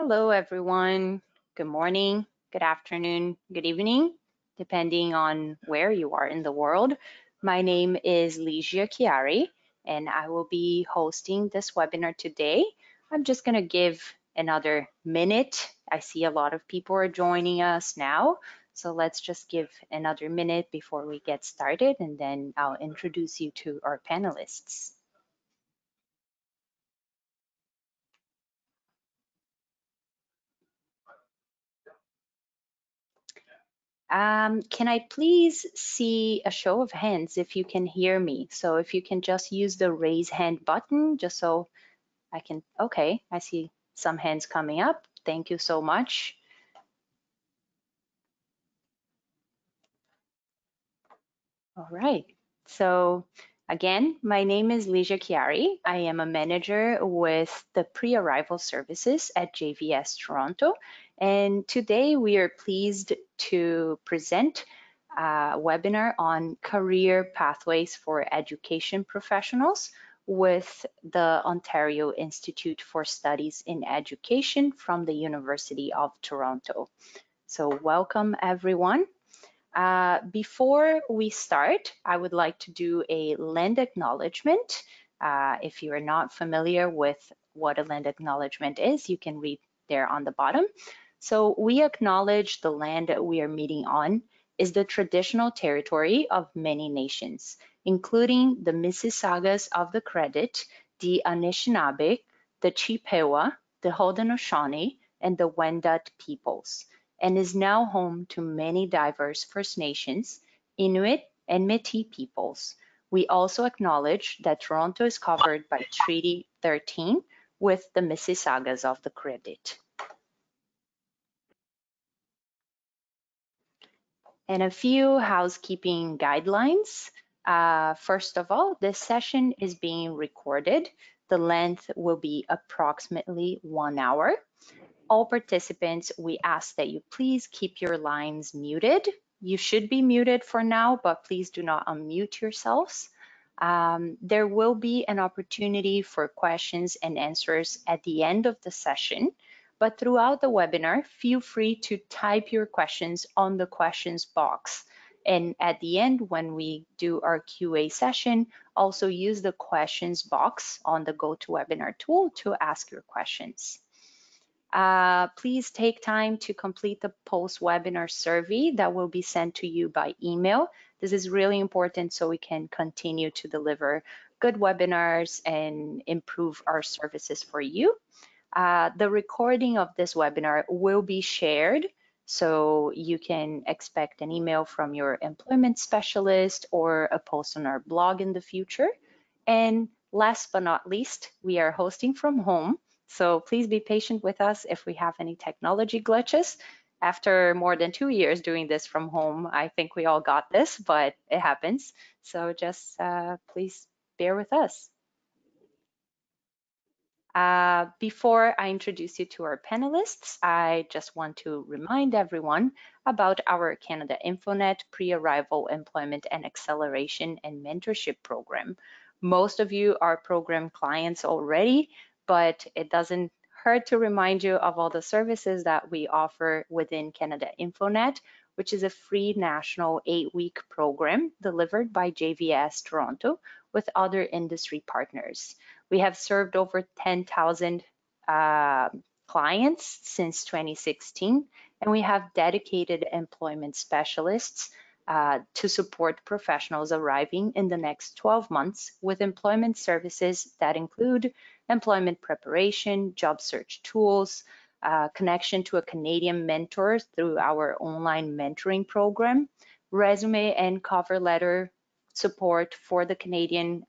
Hello, everyone. Good morning, good afternoon, good evening, depending on where you are in the world. My name is Ligia Chiari, and I will be hosting this webinar today. I'm just going to give another minute. I see a lot of people are joining us now, so let's just give another minute before we get started, and then I'll introduce you to our panelists. Can I please see a show of hands if you can hear me? So if you can just use the raise hand button, just so I can, okay, I see some hands coming up. Thank you so much. All right, so again, my name is Ligia Chiari. I am a manager with the pre-arrival services at JVS Toronto. And today we are pleased to present a webinar on career pathways for education professionals with the Ontario Institute for Studies in Education from the University of Toronto. So welcome everyone. Before we start, I would like to do a land acknowledgement. If you are not familiar with what a land acknowledgement is, you can read there on the bottom. So we acknowledge the land that we are meeting on is the traditional territory of many nations, including the Mississaugas of the Credit, the Anishinaabe, the Chippewa, the Haudenosaunee, and the Wendat peoples, and is now home to many diverse First Nations, Inuit, and Métis peoples. We also acknowledge that Toronto is covered by Treaty 13 with the Mississaugas of the Credit. And a few housekeeping guidelines. First of all, this session is being recorded. The length will be approximately 1 hour. All participants, we ask that you please keep your lines muted. You should be muted for now, but please do not unmute yourselves. There will be an opportunity for questions and answers at the end of the session, but throughout the webinar, feel free to type your questions on the questions box. And at the end, when we do our QA session, also use the questions box on the GoToWebinar tool to ask your questions. Please take time to complete the post-webinar survey that will be sent to you by email. This is really important so we can continue to deliver good webinars and improve our services for you. The recording of this webinar will be shared, so you can expect an email from your employment specialist or a post on our blog in the future. And last but not least, we are hosting from home. So please be patient with us if we have any technology glitches. After more than 2 years doing this from home, I think we all got this, but it happens. So just please bear with us. Before I introduce you to our panelists, I just want to remind everyone about our Canada InfoNet pre-arrival employment and acceleration and mentorship program. Most of you are program clients already, but it doesn't hurt to remind you of all the services that we offer within Canada InfoNet, which is a free national 8-week program delivered by JVS Toronto with other industry partners. We have served over 10,000 clients since 2016, and we have dedicated employment specialists to support professionals arriving in the next 12 months with employment services that include employment preparation, job search tools, connection to a Canadian mentor through our online mentoring program, resume and cover letter support for the Canadian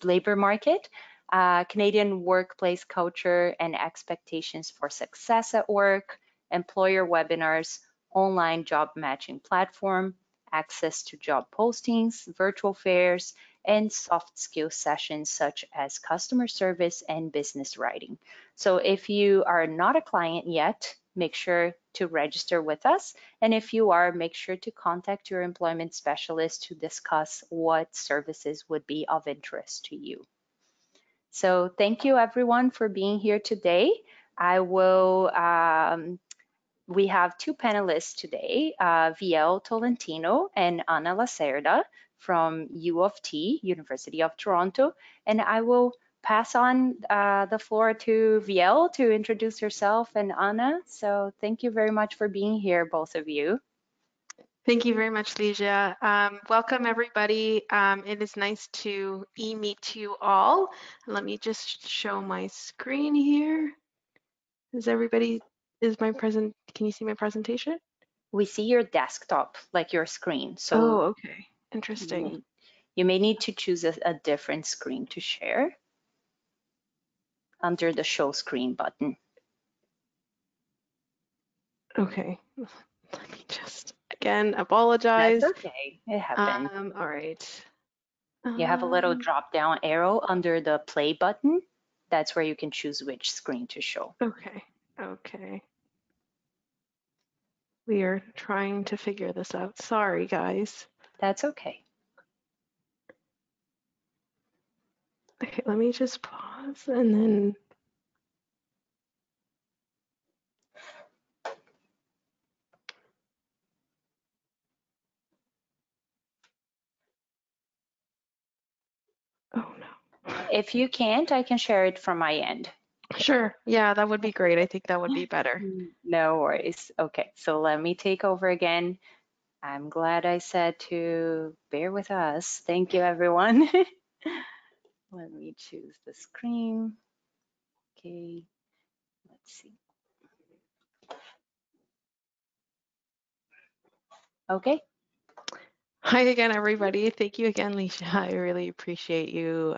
labor market, Canadian workplace culture and expectations for success at work, employer webinars, online job matching platform, access to job postings, virtual fairs, and soft skill sessions such as customer service and business writing. So if you are not a client yet, make sure to register with us. And if you are, make sure to contact your employment specialist to discuss what services would be of interest to you. So thank you everyone for being here today. I will, we have two panelists today, VL Tolentino and Ana Lacerda from U of T, University of Toronto. And I will pass on the floor to VL to introduce herself and Ana. So thank you very much for being here, both of you. Thank you very much, Ligia. Welcome, everybody. It is nice to meet you all. Let me just show my screen here. Can you see my presentation? We see your desktop, like your screen. So oh, okay. Interesting. you may need to choose a different screen to share under the show screen button. Okay. Let me just, again, apologize. That's okay. It happens. All right. You have a little drop down arrow under the play button. That's where you can choose which screen to show. Okay. Okay. We are trying to figure this out. Sorry, guys. That's okay. Okay, let me just pause and then. Oh no. If you can't, I can share it from my end. Sure. Yeah, that would be great. I think that would be better. No worries. Okay, so let me take over again. I'm glad I said to bear with us. Thank you, everyone. Let me choose the screen. Okay, let's see. Okay. Hi again, everybody. Thank you again, Leisha. I really appreciate you,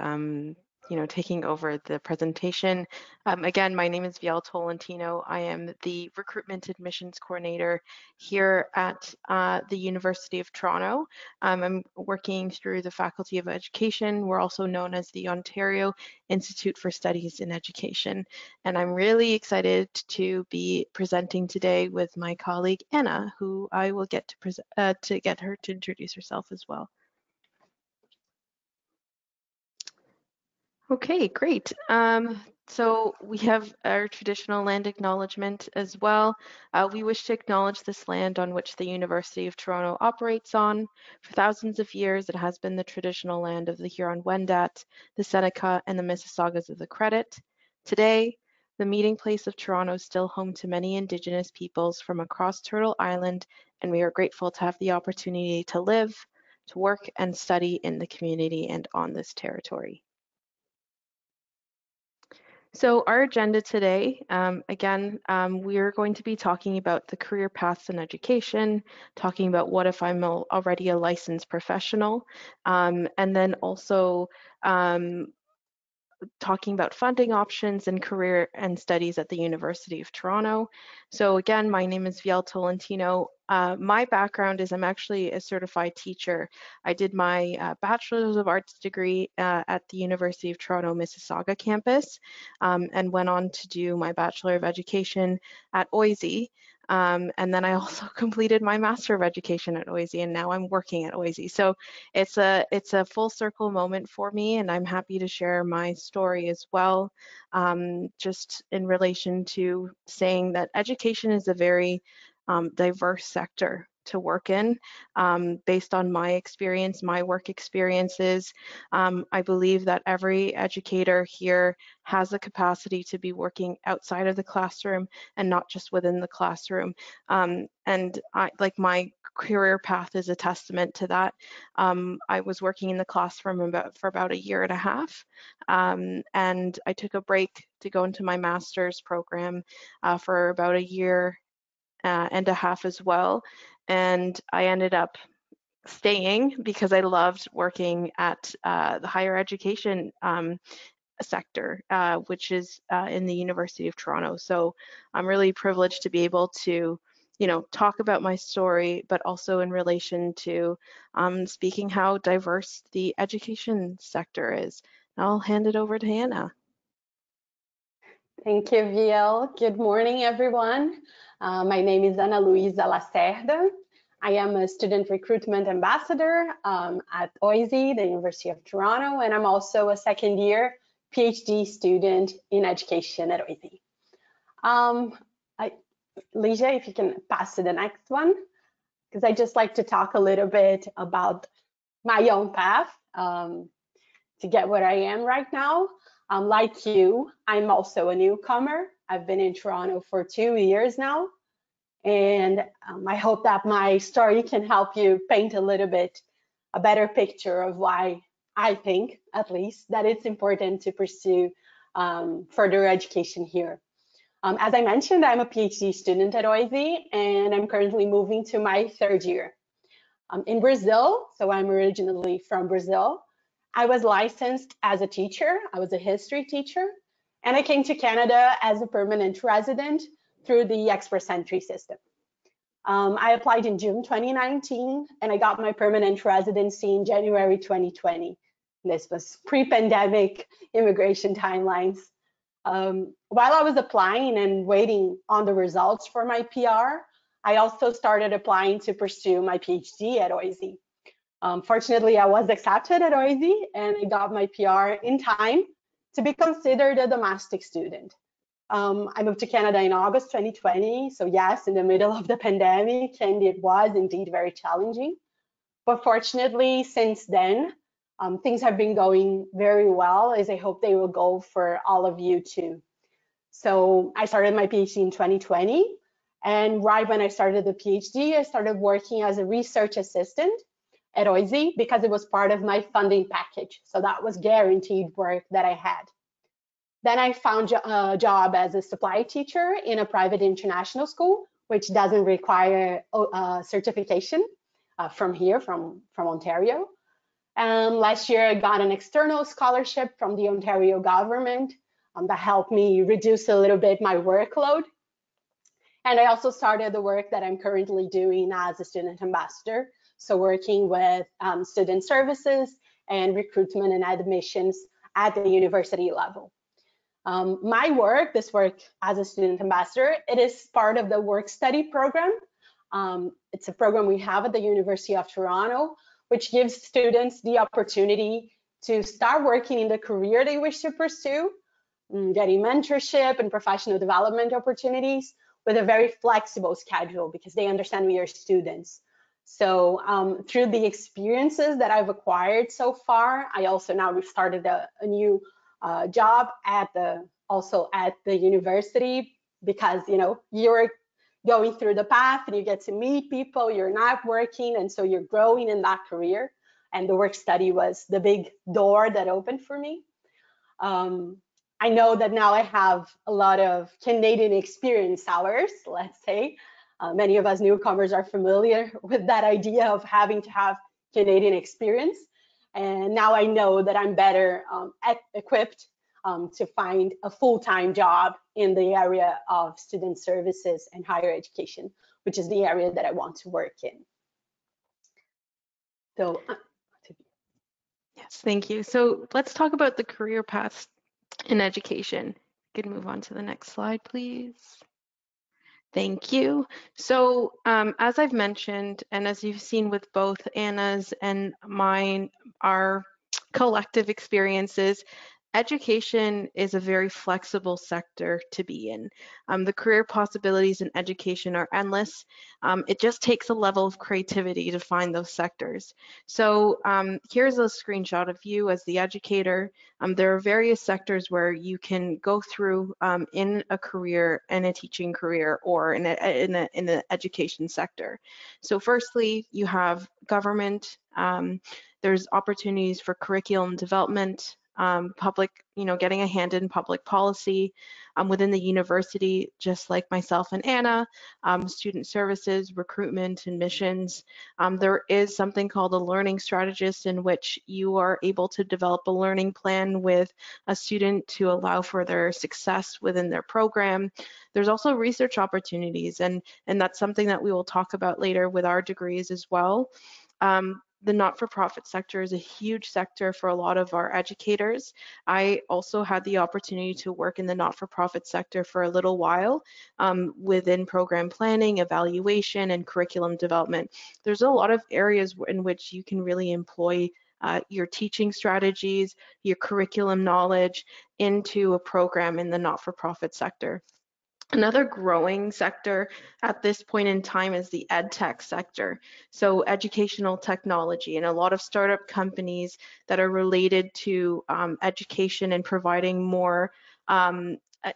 taking over the presentation. Again, my name is Vial Tolentino. I am the Recruitment Admissions Coordinator here at the University of Toronto. I'm working through the Faculty of Education. We're also known as the Ontario Institute for Studies in Education. And I'm really excited to be presenting today with my colleague, Anna, who I will get to get her to introduce herself as well. Okay, great. So we have our traditional land acknowledgement as well. We wish to acknowledge this land on which the University of Toronto operates on. For thousands of years, it has been the traditional land of the Huron-Wendat, the Seneca, and the Mississaugas of the Credit. Today, the meeting place of Toronto is still home to many Indigenous peoples from across Turtle Island, and we are grateful to have the opportunity to live, to work, and study in the community and on this territory. So our agenda today, we're going to be talking about the career paths in education, talking about what if I'm already a licensed professional, and then also talking about funding options and career and studies at the University of Toronto. So again, my name is Vial Tolentino. My background is I'm actually a certified teacher. I did my Bachelor's of Arts degree at the University of Toronto Mississauga campus and went on to do my Bachelor of Education at OISE. And then I also completed my Master of Education at OISE, and now I'm working at OISE. So it's a full circle moment for me, and I'm happy to share my story as well, just in relation to saying that education is a very diverse sector to work in. Based on my experience, my work experiences, I believe that every educator here has the capacity to be working outside of the classroom and not just within the classroom. And my career path is a testament to that. I was working in the classroom for about 1.5 years, and I took a break to go into my master's program for about 1.5 years as well. And I ended up staying because I loved working at the higher education sector, which is in the University of Toronto. So I'm really privileged to be able to, talk about my story, but also in relation to speaking how diverse the education sector is. I'll hand it over to Hannah. Thank you, VL. Good morning, everyone. My name is Ana Luisa Lacerda. I am a student recruitment ambassador at OISE, the University of Toronto, and I'm also a second year PhD student in education at OISE. Ligia, if you can pass to the next one, because I just like to talk a little bit about my own path to get where I am right now. Like you, I'm also a newcomer. I've been in Toronto for 2 years now, and I hope that my story can help you paint a little bit a better picture of why I think, at least, that it's important to pursue further education here. As I mentioned, I'm a PhD student at OISE, and I'm currently moving to my 3rd year. In Brazil, so I'm originally from Brazil, I was licensed as a teacher. I was a history teacher, and I came to Canada as a permanent resident through the Express Entry system. I applied in June 2019, and I got my permanent residency in January 2020. This was pre-pandemic immigration timelines. While I was applying and waiting on the results for my PR, I also started applying to pursue my PhD at OISE. Fortunately, I was accepted at OISE, and I got my PR in time to be considered a domestic student. I moved to Canada in August 2020, so yes, in the middle of the pandemic, and it was indeed very challenging. But fortunately, since then, things have been going very well, as I hope they will go for all of you too. So I started my PhD in 2020, and right when I started the PhD, I started working as a research assistant at OISE because it was part of my funding package. So that was guaranteed work that I had. Then I found a job as a supply teacher in a private international school, which doesn't require certification from here, from Ontario. Last year, I got an external scholarship from the Ontario government that helped me reduce a little bit my workload. And I also started the work that I'm currently doing as a student ambassador. So working with student services and recruitment and admissions at the university level. My work, this work as a student ambassador, it is part of the work study program. It's a program we have at the University of Toronto, which gives students the opportunity to start working in the career they wish to pursue, getting mentorship and professional development opportunities with a very flexible schedule because they understand we are students. So through the experiences that I've acquired so far, I also now started a new job also at the university because you're going through the path and you get to meet people, you're not working, and so you're growing in that career. And the work study was the big door that opened for me. I know that now I have a lot of Canadian experience hours, let's say. Many of us newcomers are familiar with that idea of having to have Canadian experience. And now I know that I'm better equipped to find a full-time job in the area of student services and higher education, which is the area that I want to work in. So, yes, thank you. So let's talk about the career paths in education. You can move on to the next slide, please. Thank you. So as I've mentioned, and as you've seen with both Anna's and mine, our collective experiences, education is a very flexible sector to be in. The career possibilities in education are endless. It just takes a level of creativity to find those sectors. So here's a screenshot of you as the educator. There are various sectors where you can go through in a career, in a teaching career, or in the education sector. So firstly, you have government. There's opportunities for curriculum development, public, getting a hand in public policy within the university, just like myself and Anna, student services, recruitment, and missions. There is something called a learning strategist in which you are able to develop a learning plan with a student to allow for their success within their program. There's also research opportunities, and that's something that we will talk about later with our degrees as well. The not-for-profit sector is a huge sector for a lot of our educators. I also had the opportunity to work in the not-for-profit sector for a little while within program planning, evaluation, and curriculum development. There's a lot of areas in which you can really employ your teaching strategies, your curriculum knowledge into a program in the not-for-profit sector. Another growing sector at this point in time is the ed tech sector, so educational technology, and a lot of startup companies that are related to education and providing more,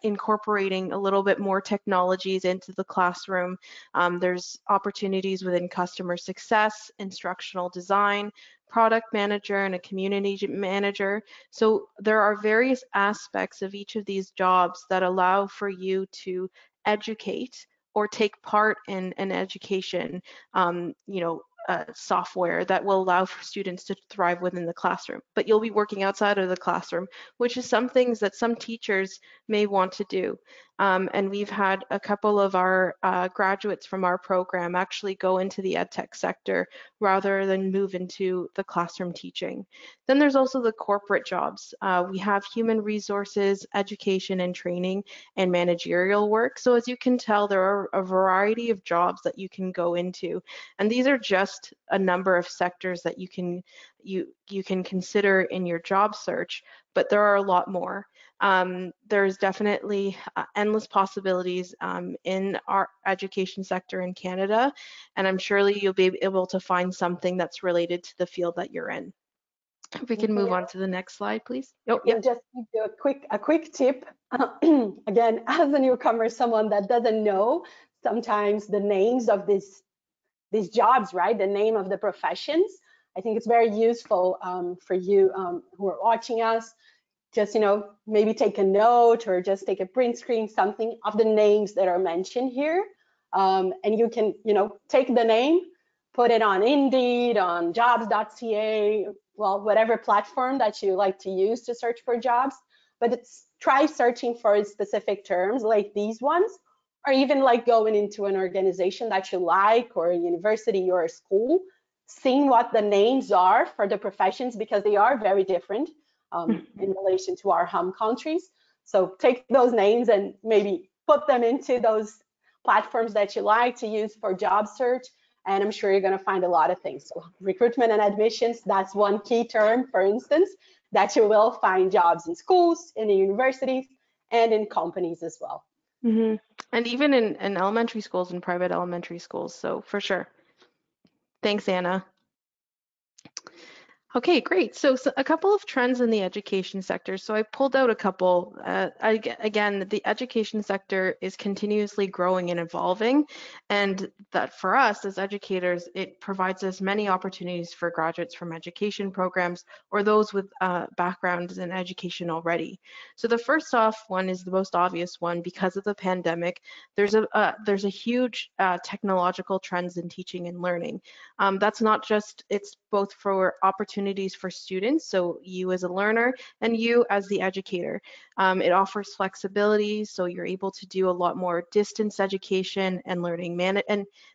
incorporating a little bit more technologies into the classroom. There's opportunities within customer success, instructional design, product manager, and a community manager. So there are various aspects of each of these jobs that allow for you to educate or take part in an education, software that will allow for students to thrive within the classroom. But you'll be working outside of the classroom, which is some things that some teachers may want to do. And we've had a couple of our graduates from our program actually go into the ed tech sector rather than move into the classroom teaching. Then there's also the corporate jobs. We have human resources, education and training, and managerial work. So as you can tell, there are a variety of jobs that you can go into. And these are just a number of sectors that you can consider in your job search, but there are a lot more. There's definitely endless possibilities in our education sector in Canada, and I'm surely you'll be able to find something that's related to the field that you're in. If we can move on to the next slide, please. Oh, yeah. Just give you a quick tip. Again, as a newcomer, someone that doesn't know sometimes the names of these jobs, right? The name of the professions. I think it's very useful for you who are watching us. Just, maybe take a note or just take a print screen, something of the names that are mentioned here. And you can, take the name, put it on Indeed, on jobs.ca, well, whatever platform that you like to use to search for jobs. But try searching for specific terms like these ones, or even like going into an organization that you like, or a university or a school, seeing what the names are for the professions, because they are very different. In relation to our home countries. So take those names and maybe put them into those platforms that you like to use for job search, and I'm sure you're going to find a lot of things. So recruitment and admissions, that's one key term, for instance, that you will find jobs in schools, in the universities, and in companies as well. Mm-hmm. And even in elementary schools and private elementary schools, so for sure. Thanks, Anna. Okay, great. So a couple of trends in the education sector. So I pulled out a couple. Again, the education sector is continuously growing and evolving, and that for us as educators, it provides us many opportunities for graduates from education programs or those with backgrounds in education already. So the first off one is the most obvious one. Because of the pandemic, there's a huge technological trends in teaching and learning. That's not just, it's both for opportunities for students, so you as a learner and you as the educator. It offers flexibility, so you're able to do a lot more distance education and learning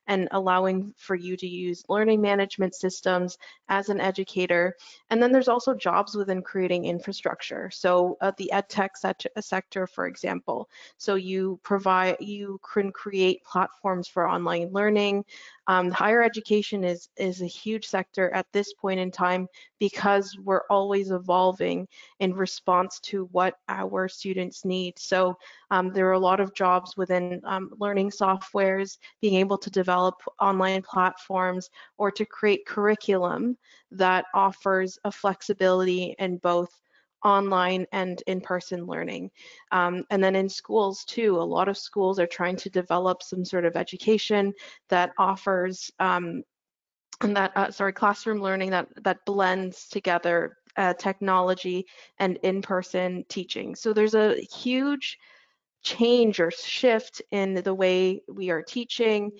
and allowing for you to use learning management systems as an educator. And then there's also jobs within creating infrastructure. So the ed tech sector, for example, so you can create platforms for online learning. Higher education is a huge sector at this point in time because we're always evolving in response to what our students need. So there are a lot of jobs within learning softwares, being able to develop online platforms or to create curriculum that offers a flexibility in both online and in-person learning. And then in schools too, a lot of schools are trying to develop some sort of education that offers classroom learning that blends together technology and in-person teaching. So there's a huge change or shift in the way we are teaching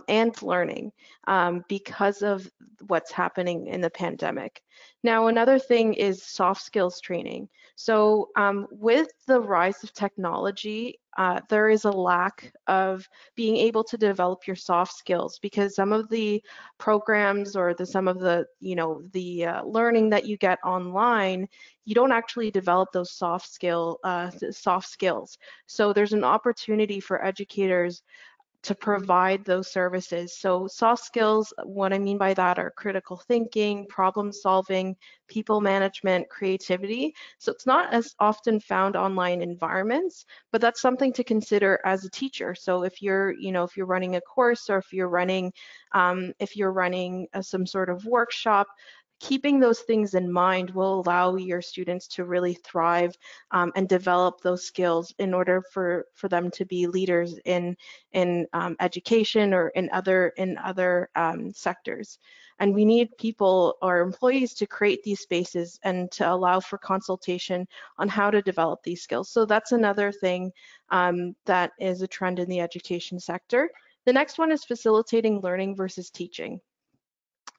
and learning because of what's happening in the pandemic. Now, another thing is soft skills training. So with the rise of technology, there is a lack of being able to develop your soft skills because some of the programs or some of the learning that you get online, you don't actually develop those soft skills. So there's an opportunity for educators to provide those services. So soft skills, what I mean by that are critical thinking, problem solving, people management, creativity. So it's not as often found online environments, but that's something to consider as a teacher. So if you're, if you're running a course, or if you're running some sort of workshop, keeping those things in mind will allow your students to really thrive and develop those skills in order for them to be leaders in education or in other sectors. And we need people or employees to create these spaces and to allow for consultation on how to develop these skills. So that's another thing that is a trend in the education sector. The next one is facilitating learning versus teaching.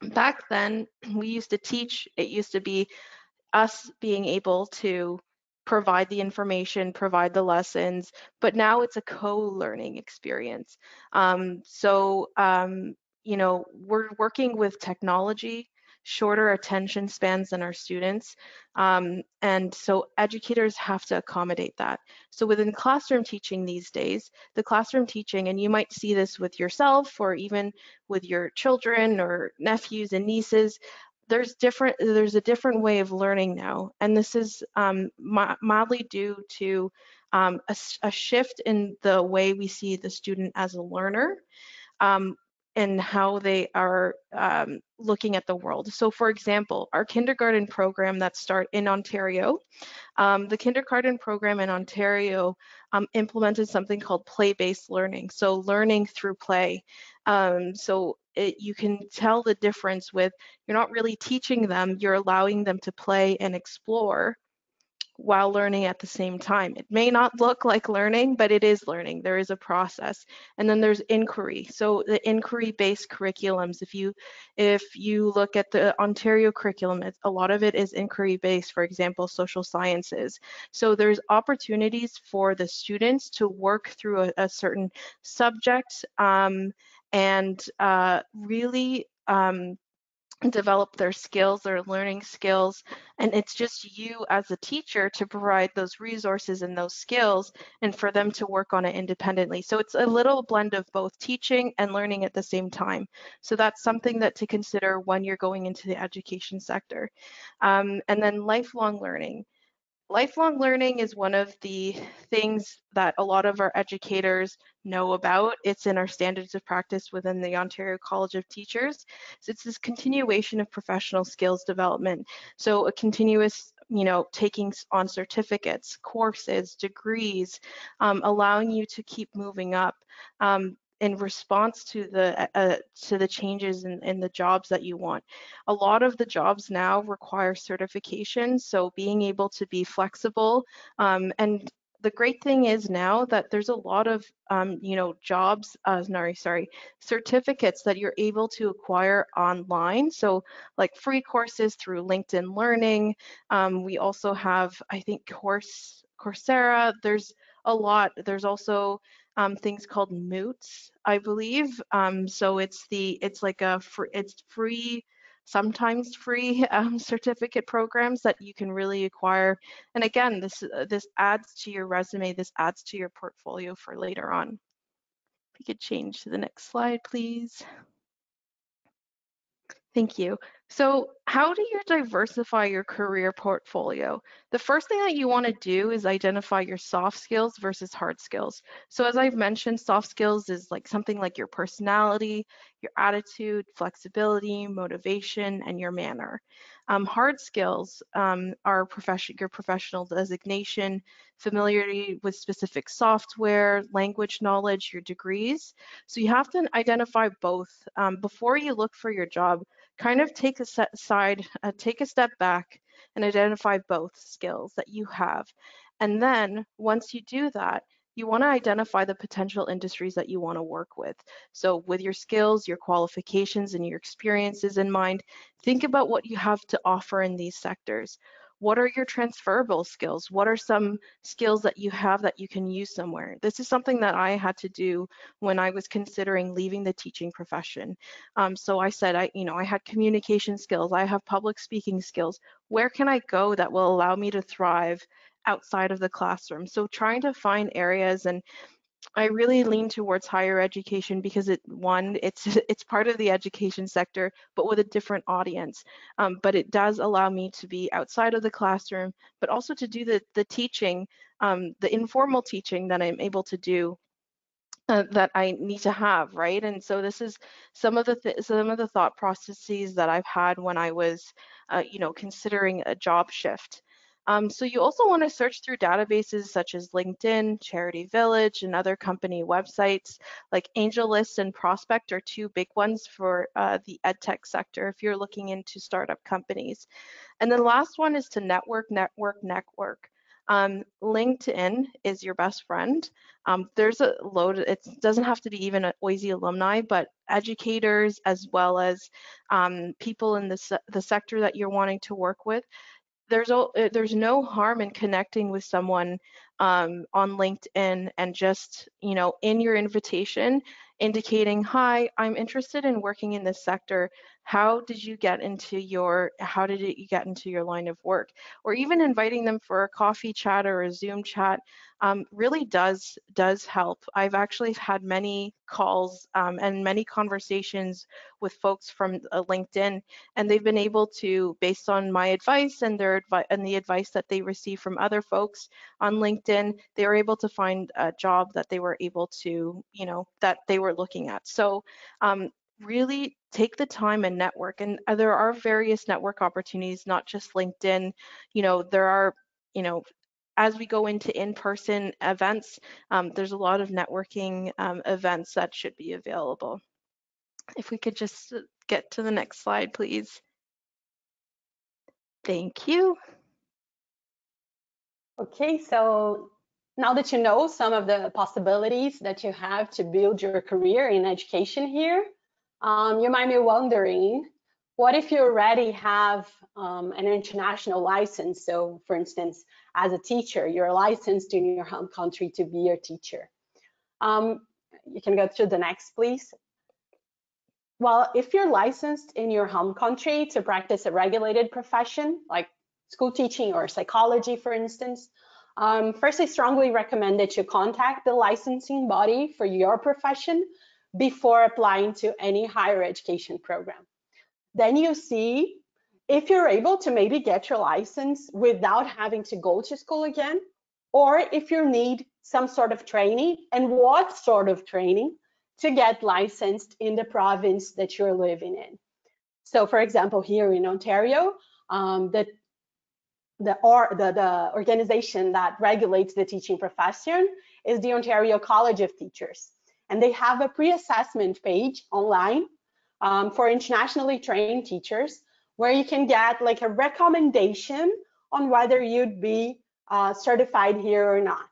Back then, we used to teach. It used to be us being able to provide the information, provide the lessons, but now it's a co-learning experience. We're working with technology, shorter attention spans than our students, and so educators have to accommodate that. So within classroom teaching these days, the classroom teaching, and you might see this with yourself or even with your children or nephews and nieces, there's a different way of learning now, and this is mildly due to a shift in the way we see the student as a learner, and how they are looking at the world. So for example, our kindergarten program that start in Ontario, the kindergarten program in Ontario implemented something called play-based learning, so learning through play. You can tell the difference with, you're not really teaching them, you're allowing them to play and explore while learning at the same time. It may not look like learning, but it is learning. There is a process. And then there's inquiry. So the inquiry-based curriculums, if you look at the Ontario curriculum, a lot of it is inquiry-based, for example, social sciences. So there's opportunities for the students to work through a certain subject and really develop their skills, their learning skills, and it's just you as a teacher to provide those resources and those skills and for them to work on it independently. So it's a little blend of both teaching and learning at the same time. So that's something that to consider when you're going into the education sector. And then lifelong learning. Lifelong learning is one of the things that a lot of our educators know about. It's in our standards of practice within the Ontario College of Teachers. So it's this continuation of professional skills development. So a continuous, taking on certificates, courses, degrees, allowing you to keep moving up. In response to the changes in the jobs that you want. A lot of the jobs now require certification, so being able to be flexible. And the great thing is now that there's a lot of certificates that you're able to acquire online. So like free courses through LinkedIn Learning. We also have, I think, Coursera. There's a lot. There's also things called moots, I believe. So it's free, sometimes free certificate programs that you can really acquire. And again, this adds to your resume. This adds to your portfolio for later on. If you could change to the next slide, please. Thank you. So how do you diversify your career portfolio? The first thing that you want to do is identify your soft skills versus hard skills. So as I've mentioned, soft skills is like something like your personality, your attitude, flexibility, motivation, and your manner. Hard skills are your professional designation, familiarity with specific software, language knowledge, your degrees. So you have to identify both before you look for your job. Kind of take a step back and identify both skills that you have. And then once you do that, you want to identify the potential industries that you want to work with. So with your skills, your qualifications, and your experiences in mind, think about what you have to offer in these sectors. What are your transferable skills? What are some skills that you have that you can use somewhere? This is something that I had to do when I was considering leaving the teaching profession. So I said, I had communication skills, I have public speaking skills. Where can I go that will allow me to thrive outside of the classroom? So trying to find areas, and I really lean towards higher education because it's part of the education sector, but with a different audience. But it does allow me to be outside of the classroom, but also to do the teaching, the informal teaching that I'm able to do that I need to have, right? And so this is some of the thought processes that I've had when I was, considering a job shift. So you also want to search through databases such as LinkedIn, Charity Village, and other company websites like AngelList and Prospect are two big ones for the edtech sector if you're looking into startup companies. And then the last one is to network. LinkedIn is your best friend. There's a load, it doesn't have to be even an OISE alumni, but educators as well as people in the sector that you're wanting to work with. There's no harm in connecting with someone on LinkedIn and just, in your invitation, indicating, hi, I'm interested in working in this sector. How did you get into your line of work? Or even inviting them for a coffee chat or a Zoom chat really does help. I've actually had many calls and many conversations with folks from LinkedIn, and they've been able to, based on my advice and the advice that they receive from other folks on LinkedIn, they were able to find a job that they were able to, that they were looking at. So really take the time and network. And there are various network opportunities, not just LinkedIn. There are, as we go into in-person events, there's a lot of networking events that should be available. If we could just get to the next slide, please. Thank you. Okay, so now that you know some of the possibilities that you have to build your career in education here, you might be wondering, what if you already have an international license? So for instance, as a teacher, you're licensed in your home country to be your teacher. You can go to the next, please. Well, if you're licensed in your home country to practice a regulated profession, like school teaching or psychology, for instance, first, I strongly recommend that you contact the licensing body for your profession before applying to any higher education program. Then you see if you're able to maybe get your license without having to go to school again, or if you need some sort of training and what sort of training to get licensed in the province that you're living in. So for example, here in Ontario, the organization that regulates the teaching profession is the Ontario College of Teachers. And they have a pre-assessment page online for internationally trained teachers, where you can get like a recommendation on whether you'd be certified here or not.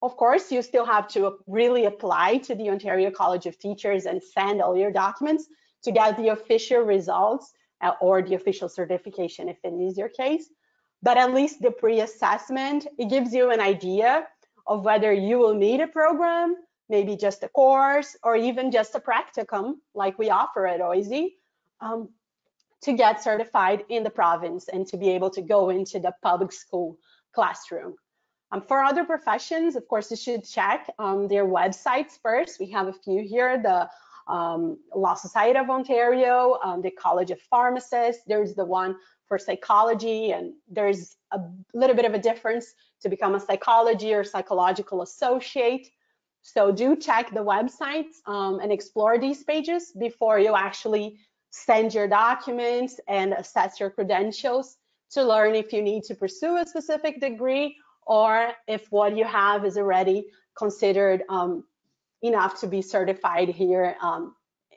Of course, you still have to really apply to the Ontario College of Teachers and send all your documents to get the official results or the official certification if it is your case. But at least the pre-assessment, it gives you an idea of whether you will need a program, maybe just a course, or even just a practicum like we offer at OISE, to get certified in the province and to be able to go into the public school classroom. For other professions, of course, you should check their websites first. We have a few here, the Law Society of Ontario, the College of Pharmacists, there's the one for psychology, and there's a little bit of a difference to become a psychology or psychological associate. So do check the websites and explore these pages before you actually send your documents and assess your credentials to learn if you need to pursue a specific degree or if what you have is already considered enough to be certified here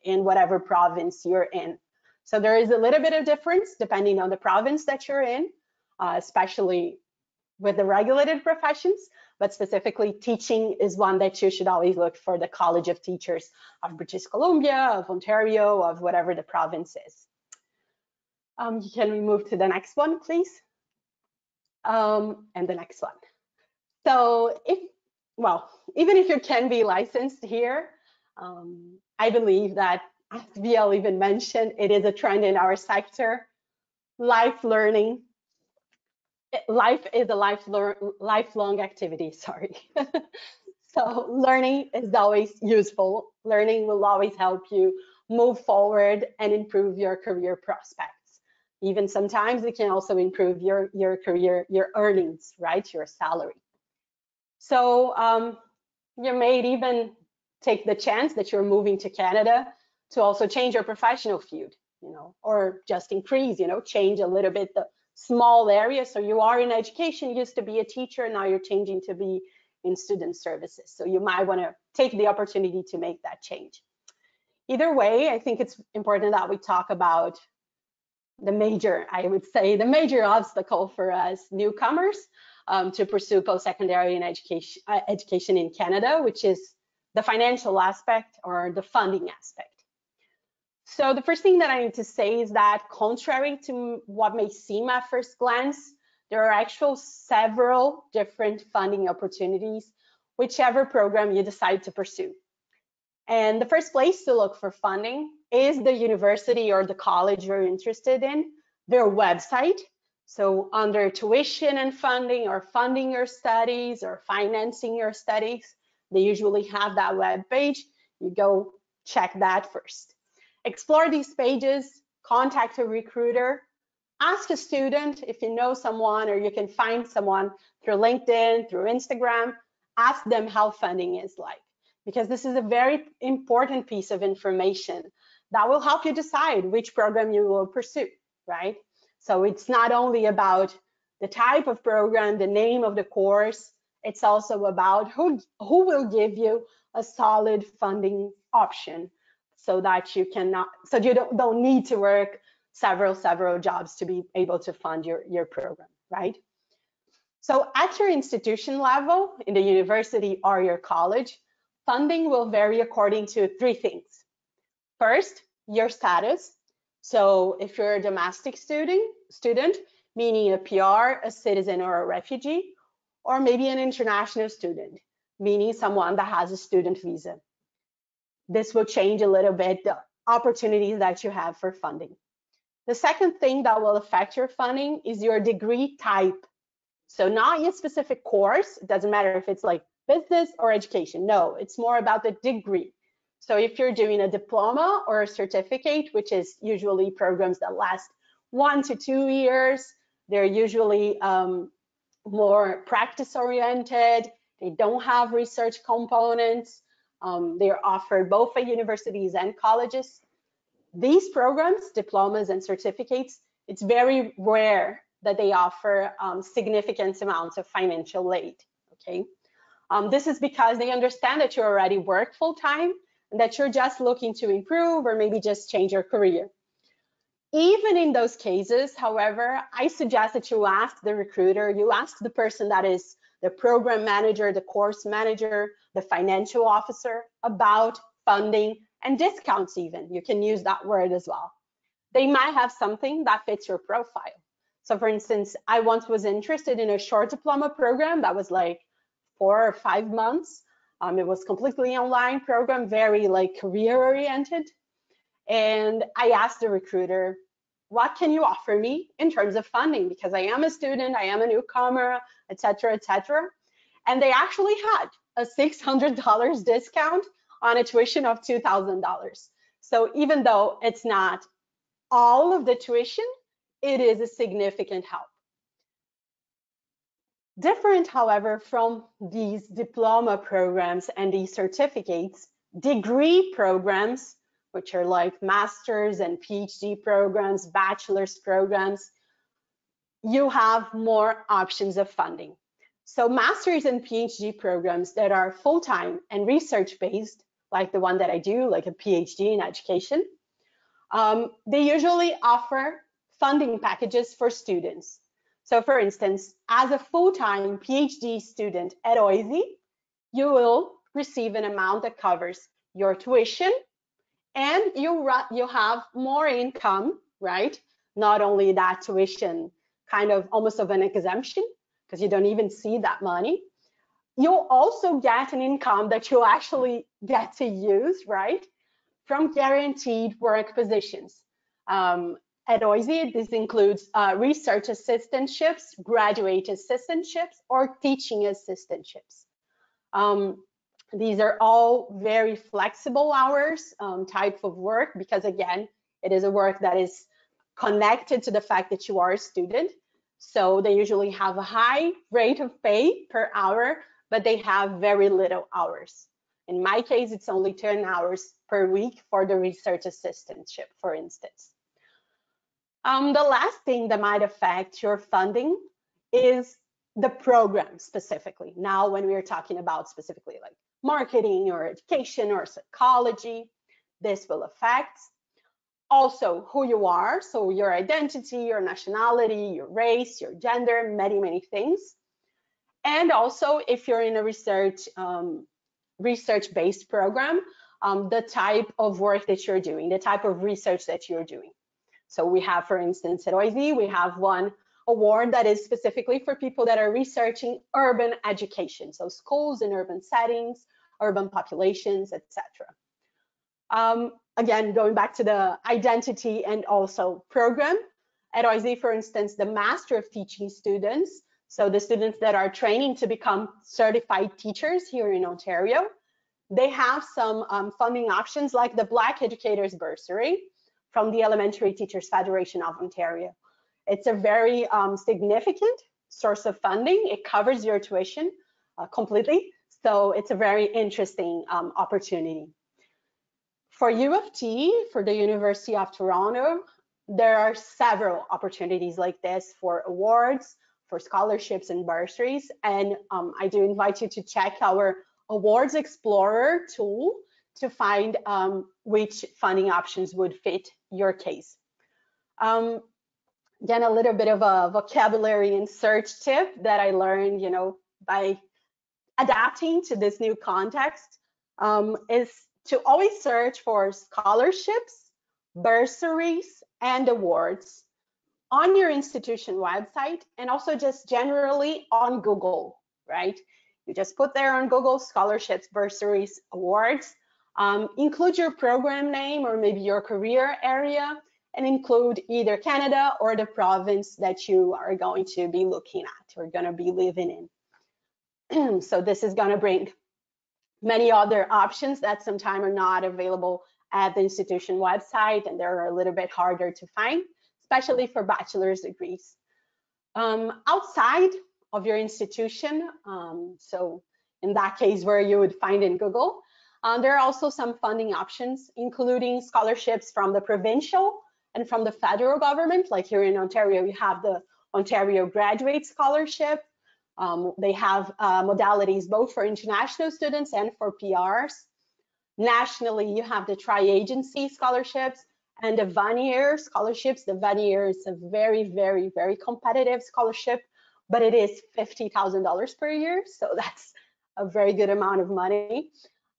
in whatever province you're in. So there is a little bit of difference depending on the province that you're in, especially with the regulated professions, but specifically teaching is one that you should always look for the College of Teachers of British Columbia, of Ontario, of whatever the province is. Can we move to the next one, please? And the next one. So even if you can be licensed here, I believe that, as VL even mentioned, it is a trend in our sector. Life is a lifelong activity, sorry. So learning is always useful. Learning will always help you move forward and improve your career prospects. Even sometimes it can also improve your career, your earnings, right? Your salary. So you may even take the chance that you're moving to Canada to also change your professional field, or just increase, change a little bit the small area. So you are in education, used to be a teacher, now you're changing to be in student services. So you might want to take the opportunity to make that change. Either way, I think it's important that we talk about the major obstacle for us newcomers to pursue post-secondary and education in Canada, which is the financial aspect or the funding aspect. So the first thing that I need to say is that contrary to what may seem at first glance, there are actually several different funding opportunities, whichever program you decide to pursue. And the first place to look for funding is the university or the college you're interested in, their website. So under tuition and funding, or funding your studies, or financing your studies, they usually have that web page. You go check that first. Explore these pages, contact a recruiter, ask a student if you know someone, or you can find someone through LinkedIn, through Instagram, ask them how funding is like, because this is a very important piece of information that will help you decide which program you will pursue, right? So it's not only about the type of program, the name of the course, it's also about who will give you a solid funding option, so that you don't need to work several jobs to be able to fund your program, right? So at your institution level, in the university or your college, funding will vary according to three things. First, your status. So if you're a domestic student, meaning a PR, a citizen, or a refugee, or maybe an international student, meaning someone that has a student visa. This will change a little bit the opportunities that you have for funding. The second thing that will affect your funding is your degree type. So not your specific course, it doesn't matter if it's like business or education. No, it's more about the degree. So if you're doing a diploma or a certificate, which is usually programs that last 1 to 2 years, they're usually more practice oriented. They don't have research components. They're offered both at universities and colleges. These programs, diplomas and certificates, it's very rare that they offer significant amounts of financial aid, okay? This is because they understand that you already work full-time and that you're just looking to improve or maybe just change your career. Even in those cases, however, I suggest that you ask the recruiter, you ask the person that is the program manager, the course manager, the financial officer about funding and discounts even. You can use that word as well. They might have something that fits your profile. So for instance, I once was interested in a short diploma program that was like 4 or 5 months. It was completely online program, very like career oriented. And I asked the recruiter, what can you offer me in terms of funding? Because I am a student, I am a newcomer, et cetera, et cetera. And they actually had a $600 discount on a tuition of $2,000. So even though it's not all of the tuition, it is a significant help. Different, however, from these diploma programs and these certificates, degree programs, which are like master's and PhD programs, bachelor's programs, you have more options of funding. So master's and PhD programs that are full-time and research-based, like the one that I do, like a PhD in education, they usually offer funding packages for students. So for instance, as a full-time PhD student at OISE, you will receive an amount that covers your tuition, and you have more income, right? Not only that tuition, kind of almost of an exemption, because you don't even see that money. You'll also get an income that you actually get to use, right? From guaranteed work positions. At OISE, this includes research assistantships, graduate assistantships, or teaching assistantships. These are all very flexible hours, type of work, because again, it is a work that is connected to the fact that you are a student. So they usually have a high rate of pay per hour, but they have very little hours. In my case, it's only 10 hours per week for the research assistantship, for instance. The last thing that might affect your funding is the program specifically. Now, when we're talking about specifically like marketing or education or psychology, this will affect. Also, who you are, so your identity, your nationality, your race, your gender, many, many things. And also, if you're in a research-based program, the type of work that you're doing, the type of research that you're doing. So we have, for instance, at OISE, we have one award that is specifically for people that are researching urban education, so schools in urban settings, urban populations, etc. Again, going back to the identity and also program, at OISE, for instance, the Master of Teaching students, so the students that are training to become certified teachers here in Ontario, they have some funding options like the Black Educators Bursary from the Elementary Teachers Federation of Ontario. It's a very significant source of funding. It covers your tuition completely, so it's a very interesting opportunity. For U of T, for the University of Toronto, there are several opportunities like this for awards, for scholarships and bursaries. And I do invite you to check our Awards Explorer tool to find which funding options would fit your case. Again, a little bit of a vocabulary and search tip that I learned, by adapting to this new context is to always search for scholarships, bursaries, and awards on your institution website, and also just generally on Google, right? You just put there on Google scholarships, bursaries, awards, include your program name or maybe your career area, and include either Canada or the province that you are going to be looking at or going to be living in. So this is going to bring many other options that sometimes are not available at the institution website, and they're a little bit harder to find, especially for bachelor's degrees. Outside of your institution, so in that case where you would find in Google, there are also some funding options, including scholarships from the provincial and from the federal government. Like here in Ontario, you have the Ontario Graduate Scholarship. They have modalities both for international students and for PRs. Nationally, you have the tri-agency scholarships and the Vanier scholarships. The Vanier is a very, very, very competitive scholarship, but it is $50,000 per year, so that's a very good amount of money.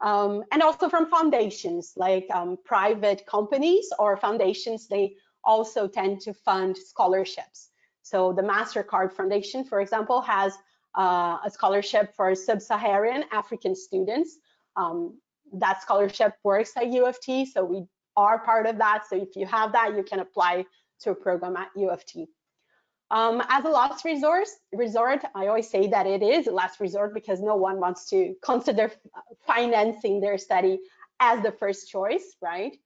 And also from foundations, like private companies or foundations, they also tend to fund scholarships. So the MasterCard Foundation, for example, has a scholarship for sub-Saharan African students. That scholarship works at U of T, so we are part of that. So if you have that, you can apply to a program at U of T. As a last resort, I always say that it is a last resort because no one wants to consider financing their study as the first choice, right?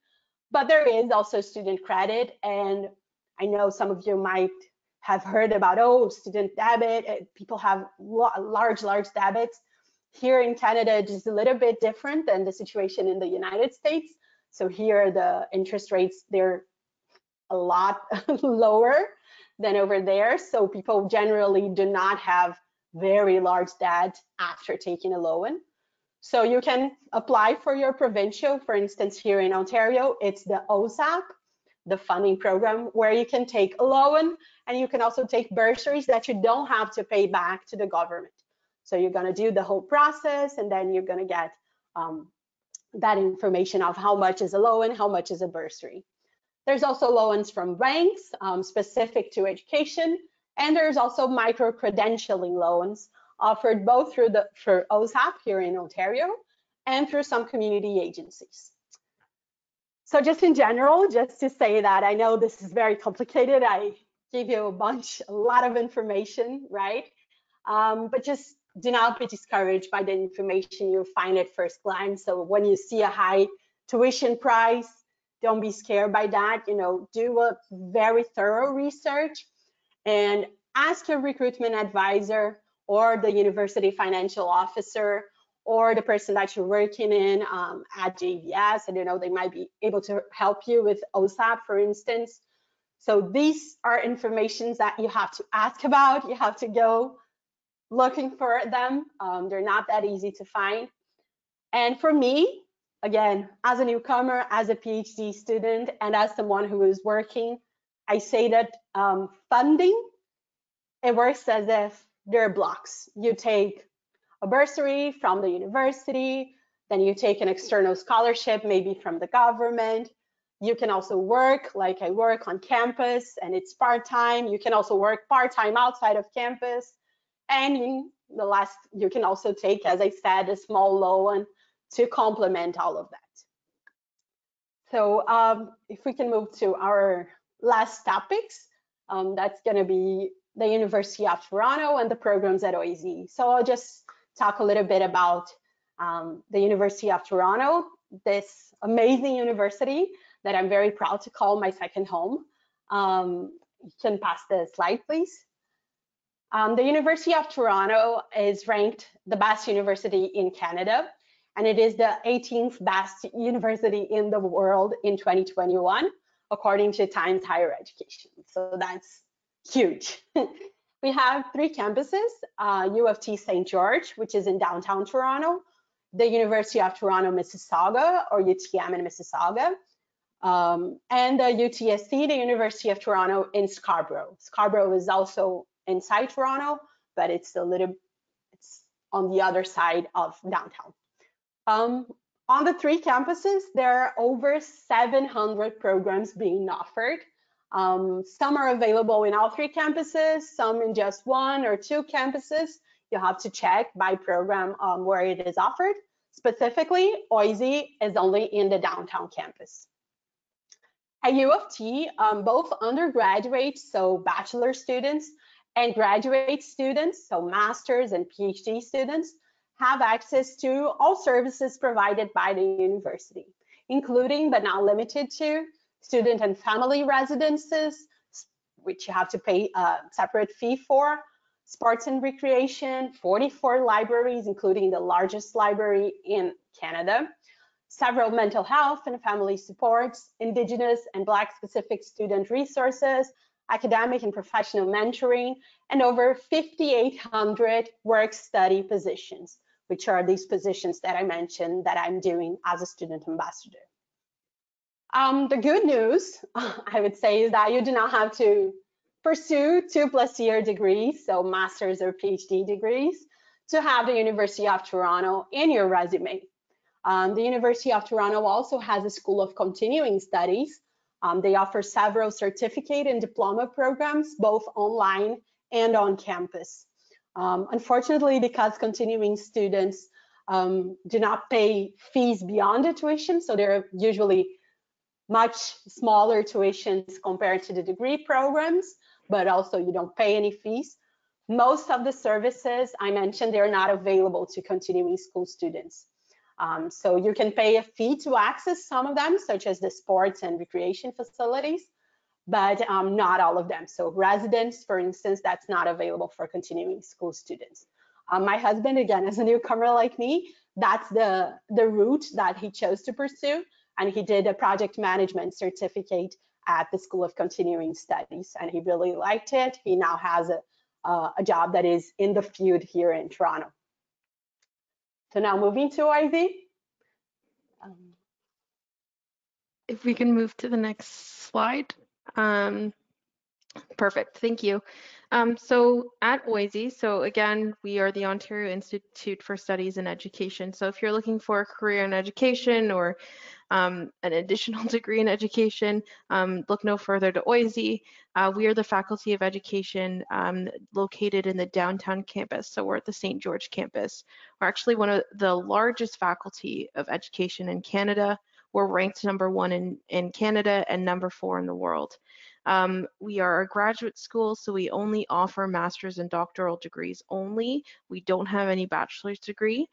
But there is also student credit, and I know some of you might have heard about, oh, student debit, people have large debits. Here in Canada, it is a little bit different than the situation in the United States. So here, the interest rates, they're a lot lower than over there. So people generally do not have very large debt after taking a loan. So you can apply for your provincial. For instance, here in Ontario, it's the OSAP, the funding program, where you can take a loan, and you can also take bursaries that you don't have to pay back to the government. So you're going to do the whole process, and then you're going to get that information of how much is a loan, how much is a bursary. There's also loans from banks specific to education, and there's also micro-credentialing loans offered both through OSAP here in Ontario and through some community agencies. So just in general, just to say that I know this is very complicated, I gave you a lot of information, right? But just do not be discouraged by the information you find at first glance. So when you see a high tuition price, don't be scared by that. Do a very thorough research and ask your recruitment advisor or the university financial officer or the person that you're working in at JVS, and they might be able to help you with OSAP, for instance. So these are informations that you have to ask about. You have to go looking for them. They're not that easy to find. And for me, again, as a newcomer, as a PhD student, and as someone who is working, I say that funding, it works as if there are blocks. You take a bursary from the university, then you take an external scholarship, maybe from the government. You can also work, like I work on campus, and it's part-time. You can also work part-time outside of campus. And you can also take, as I said, a small loan to complement all of that. So if we can move to our last topics, that's going to be the University of Toronto and the programs at OISE. So I'll just talk a little bit about the University of Toronto, this amazing university that I'm very proud to call my second home. You can pass the slide, please. The University of Toronto is ranked the best university in Canada, and it is the 18th best university in the world in 2021, according to Times Higher Education. So that's huge. We have 3 campuses, U of T St. George, which is in downtown Toronto, the University of Toronto, Mississauga, or UTM in Mississauga, and the UTSC, the University of Toronto in Scarborough. Scarborough is also inside Toronto, but it's on the other side of downtown. On the 3 campuses, there are over 700 programs being offered. Some are available in all 3 campuses, some in just 1 or 2 campuses. You have to check by program where it is offered. Specifically, OISE is only in the downtown campus. At U of T, both undergraduate, so bachelor students, and graduate students, so master's and PhD students, have access to all services provided by the university, including but not limited to student and family residences, which you have to pay a separate fee for, sports and recreation, 44 libraries, including the largest library in Canada, several mental health and family supports, Indigenous and Black specific student resources, academic and professional mentoring, and over 5,800 work-study positions, which are these positions that I mentioned that I'm doing as a student ambassador. The good news, I would say, is that you do not have to pursue 2+ year degrees, so master's or PhD degrees, to have the University of Toronto in your resume. The University of Toronto also has a School of Continuing Studies. They offer several certificate and diploma programs, both online and on campus. Unfortunately, because continuing students do not pay fees beyond the tuition, so they're usually much smaller tuitions compared to the degree programs, but also you don't pay any fees. Most of the services I mentioned, they're not available to continuing school students. So you can pay a fee to access some of them, such as the sports and recreation facilities, but not all of them. So residence, for instance, that's not available for continuing school students. My husband, again, as a newcomer like me, that's the route that he chose to pursue. And he did a project management certificate at the School of Continuing Studies, and he really liked it. He now has a job that is in the field here in Toronto. So now moving to OISE. If we can move to the next slide. Perfect, thank you. So at OISE, so again, we are the Ontario Institute for Studies in Education. So if you're looking for a career in education or an additional degree in education, look no further to OISE. We are the Faculty of Education located in the downtown campus. So we're at the St. George campus. We're actually one of the largest faculty of education in Canada. We're ranked #1 in Canada and #4 in the world. We are a graduate school, so we only offer master's and doctoral degrees only. We don't have any bachelor's degree.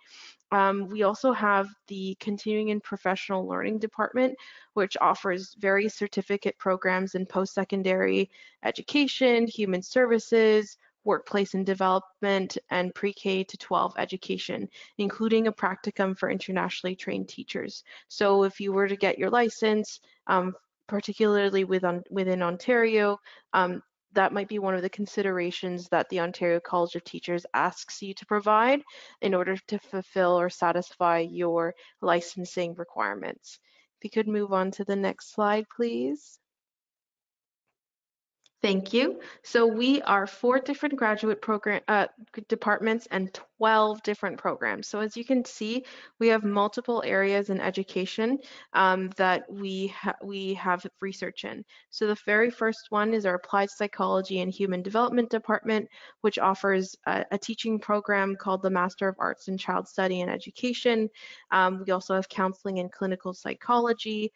We also have the Continuing and Professional Learning Department, which offers various certificate programs in post-secondary education, human services, workplace and development, and pre-K to 12 education, including a practicum for internationally trained teachers. So if you were to get your license, particularly within Ontario, that might be one of the considerations that the Ontario College of Teachers asks you to provide in order to fulfill or satisfy your licensing requirements. If you could move on to the next slide, please. Thank you. So we are 4 different graduate program departments and 12 different programs. So as you can see, we have multiple areas in education that we have research in. So the very first one is our Applied Psychology and Human Development Department, which offers a teaching program called the Master of Arts in Child Study and Education. We also have counseling and clinical psychology.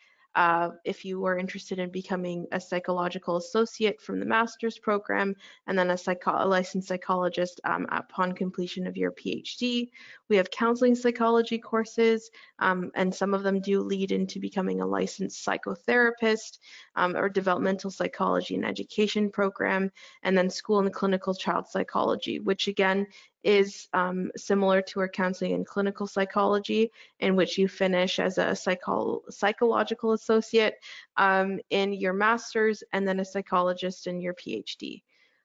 If you are interested in becoming a psychological associate from the master's program, and then a licensed psychologist upon completion of your PhD. We have counseling psychology courses, and some of them do lead into becoming a licensed psychotherapist, or developmental psychology and education program, and then school and clinical child psychology, which again is similar to our counseling and clinical psychology, in which you finish as a psychological associate in your master's, and then a psychologist in your PhD.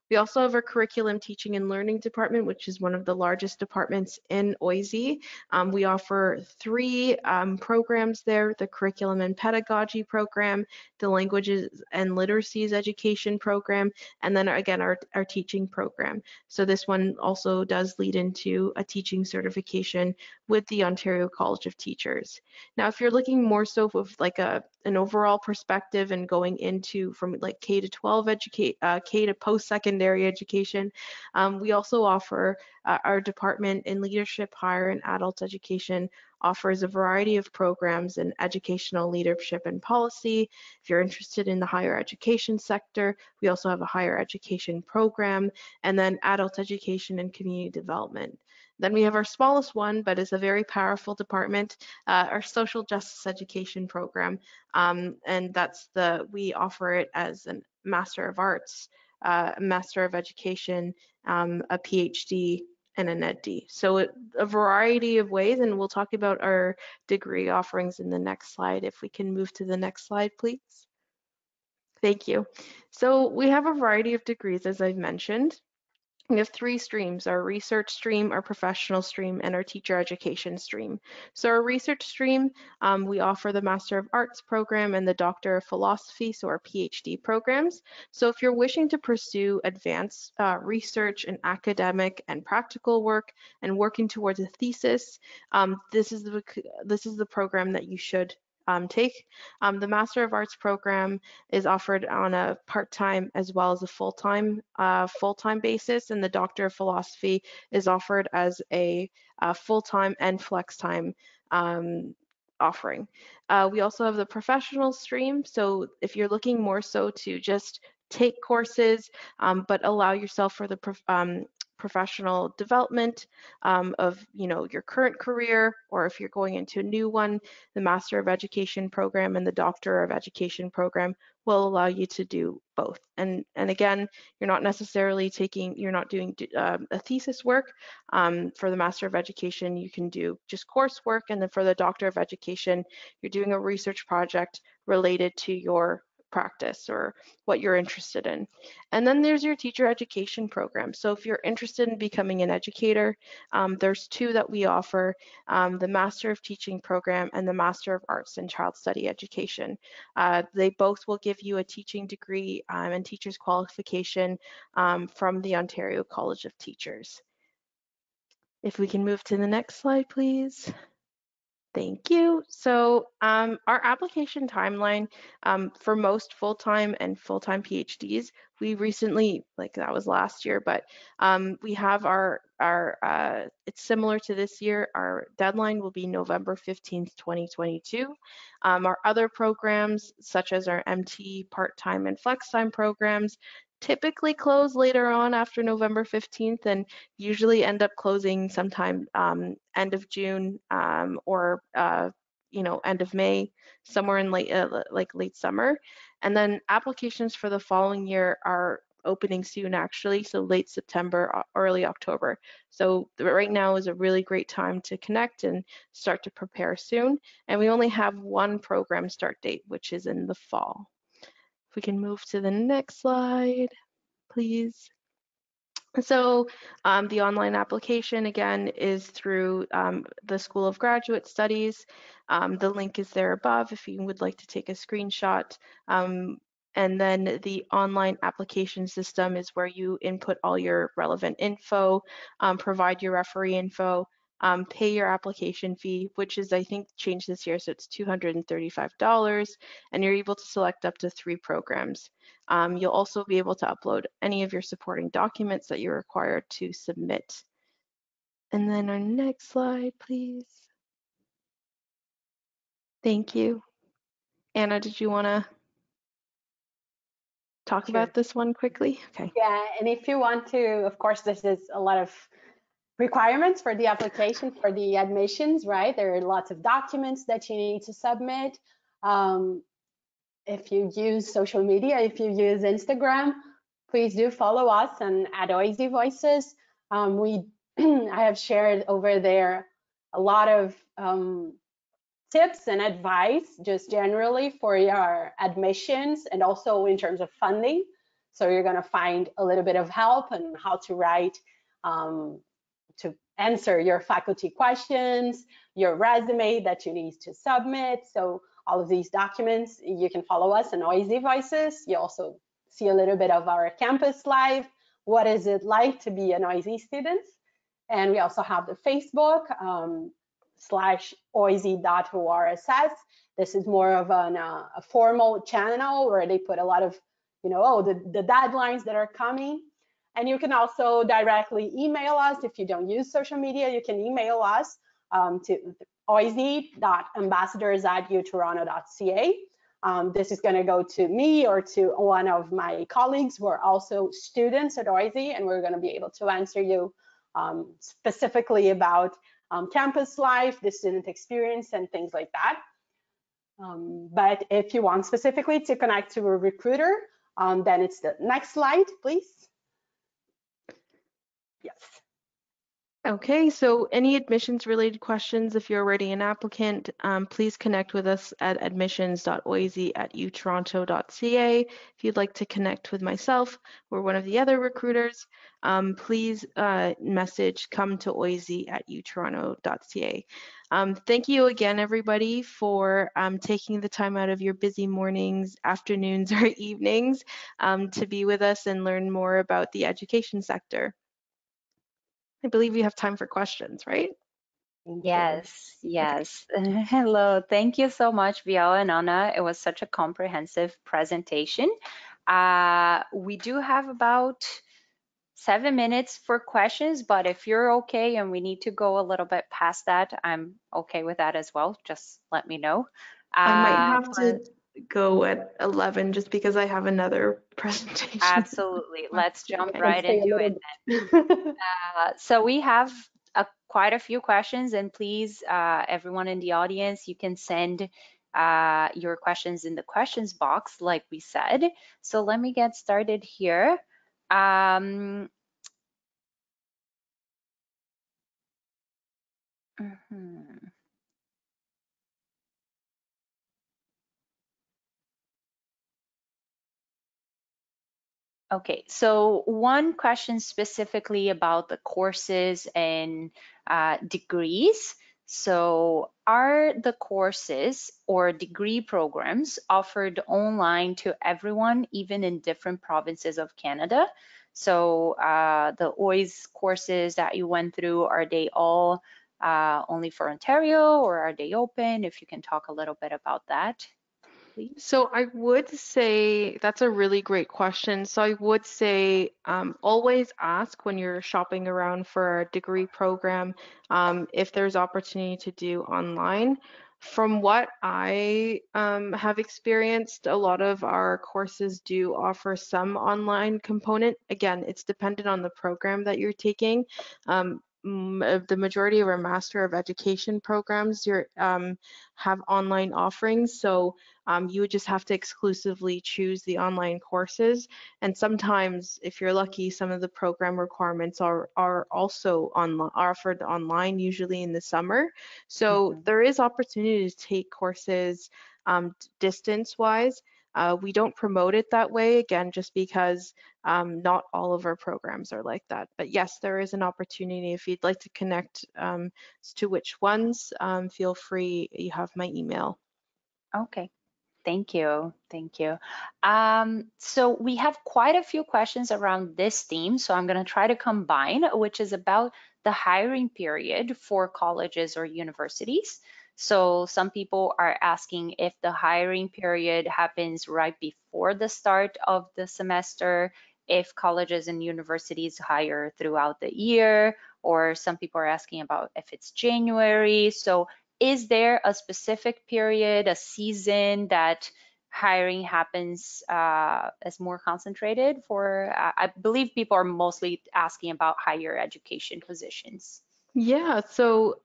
We also have our curriculum teaching and learning department, which is one of the largest departments in OISE. We offer 3 programs there: the curriculum and pedagogy program, the languages and literacies education program, and then again our teaching program. So this one also does lead into a teaching certification with the Ontario College of Teachers. Now, if you're looking more so of like an overall perspective and going into from like K to 12 K to post-secondary education, we also offer our department in leadership, higher and adult education offers a variety of programs in educational leadership and policy. If you're interested in the higher education sector, we also have a higher education program, and then adult education and community development. Then we have our smallest one, but it's a very powerful department, our social justice education program. And we offer it as a Master of Arts, a Master of Education, a PhD, and an EdD. So a variety of ways, and we'll talk about our degree offerings in the next slide. If we can move to the next slide, please. Thank you. So we have a variety of degrees, as I've mentioned. We have 3 streams: our research stream, our professional stream, and our teacher education stream. So our research stream, we offer the Master of Arts program and the Doctor of Philosophy, so our PhD programs. So if you're wishing to pursue advanced research and academic and practical work and working towards a thesis, this is the program that you should take. The Master of Arts program is offered on a part-time as well as a full-time basis, and the Doctor of Philosophy is offered as a full-time and flex-time offering. We also have the professional stream, so if you're looking more so to just take courses but allow yourself for the professional development of your current career, or if you're going into a new one, the Master of Education program and the Doctor of Education program will allow you to do both. And again, you're not doing a thesis work. For the Master of Education, you can do just coursework, and then for the Doctor of Education, you're doing a research project related to your practice or what you're interested in. And then there's your teacher education program. So if you're interested in becoming an educator, there's 2 that we offer, the Master of Teaching program and the Master of Arts in Child Study Education. They both will give you a teaching degree and teacher's qualification from the Ontario College of Teachers. If we can move to the next slide, please. Thank you. So our application timeline for most full-time and full-time PhDs, we recently, like that was last year, but we have our it's similar to this year. Our deadline will be November 15th, 2022. Our other programs, such as our MT, part-time, and flex-time programs, typically close later on after November 15th and usually end up closing sometime end of June or end of May, somewhere in late summer. And then applications for the following year are opening soon, actually, so late September, early October. So right now is a really great time to connect and start to prepare soon. And we only have one program start date, which is in the fall. If we can move to the next slide, please. So the online application, again, is through the School of Graduate Studies. The link is there above if you would like to take a screenshot. And then the online application system is where you input all your relevant info, provide your referee info, pay your application fee, which is, I think, changed this year, so it's $235, and you're able to select up to 3 programs. You'll also be able to upload any of your supporting documents that you're required to submit. And then our next slide, please. Thank you. Anna, did you want to talk Sure. about this one quickly? Okay. Yeah, and if you want to, of course, this is a lot of requirements for the application for the admissions, right? There are lots of documents that you need to submit. If you use social media, if you use Instagram, please do follow us and at OISE Voices. I have shared over there a lot of tips and advice just generally for your admissions and also in terms of funding. So you're going to find a little bit of help on how to write, to answer your faculty questions, your resume that you need to submit. So all of these documents, you can follow us on OISE Voices. You also see a little bit of our campus live. What is it like to be an OISE student? And we also have the Facebook /oise.orss. This is more of a formal channel where they put a lot of, the deadlines that are coming. And you can also directly email us. If you don't use social media, you can email us to oise.ambassadors@utoronto.ca. This is going to go to me or to one of my colleagues who are also students at OISE, and we're going to be able to answer you specifically about campus life, the student experience, and things like that. But if you want specifically to connect to a recruiter, then it's the next slide, please. Yes. Okay, so any admissions related questions, if you're already an applicant, please connect with us at admissions.oise@utoronto.ca. If you'd like to connect with myself or one of the other recruiters, please message come to oise@utoronto.ca. Thank you again, everybody, for taking the time out of your busy mornings, afternoons, or evenings to be with us and learn more about the education sector. I believe we have time for questions, right? Yes, yes. Hello, thank you so much, Viel and Anna. It was such a comprehensive presentation. We do have about 7 minutes for questions, but if you're okay and we need to go a little bit past that, I'm okay with that as well. Just let me know. I might have to go at 11 just because I have another presentation. Absolutely. Let's jump Okay, right into it then. So we have quite a few questions, and please, everyone in the audience, you can send your questions in the questions box, like we said. So let me get started here. Okay, so one question specifically about the courses and degrees. So are the courses or degree programs offered online to everyone, even in different provinces of Canada? So the OISE courses that you went through, are they all only for Ontario, or are they open? If you can talk a little bit about that, please. So I would say that's a really great question. So I would say always ask when you're shopping around for a degree program if there's opportunity to do online. From what I have experienced, a lot of our courses do offer some online component. Again, it's dependent on the program that you're taking. The majority of our Master of Education programs have online offerings. So you would just have to exclusively choose the online courses. And sometimes, if you're lucky, some of the program requirements are also offered online, usually in the summer. So there is opportunity to take courses distance-wise. We don't promote it that way, again, just because not all of our programs are like that. But yes, there is an opportunity. If you'd like to connect to which ones, feel free. You have my email. Okay. Thank you. Thank you. So we have quite a few questions around this theme, so I'm going to try to combine, which is about the hiring period for colleges or universities. So some people are asking if the hiring period happens right before the start of the semester, if colleges and universities hire throughout the year, or some people are asking about if it's January. So is there a specific period, a season that hiring happens as more concentrated for? I believe people are mostly asking about higher education positions. Yeah, so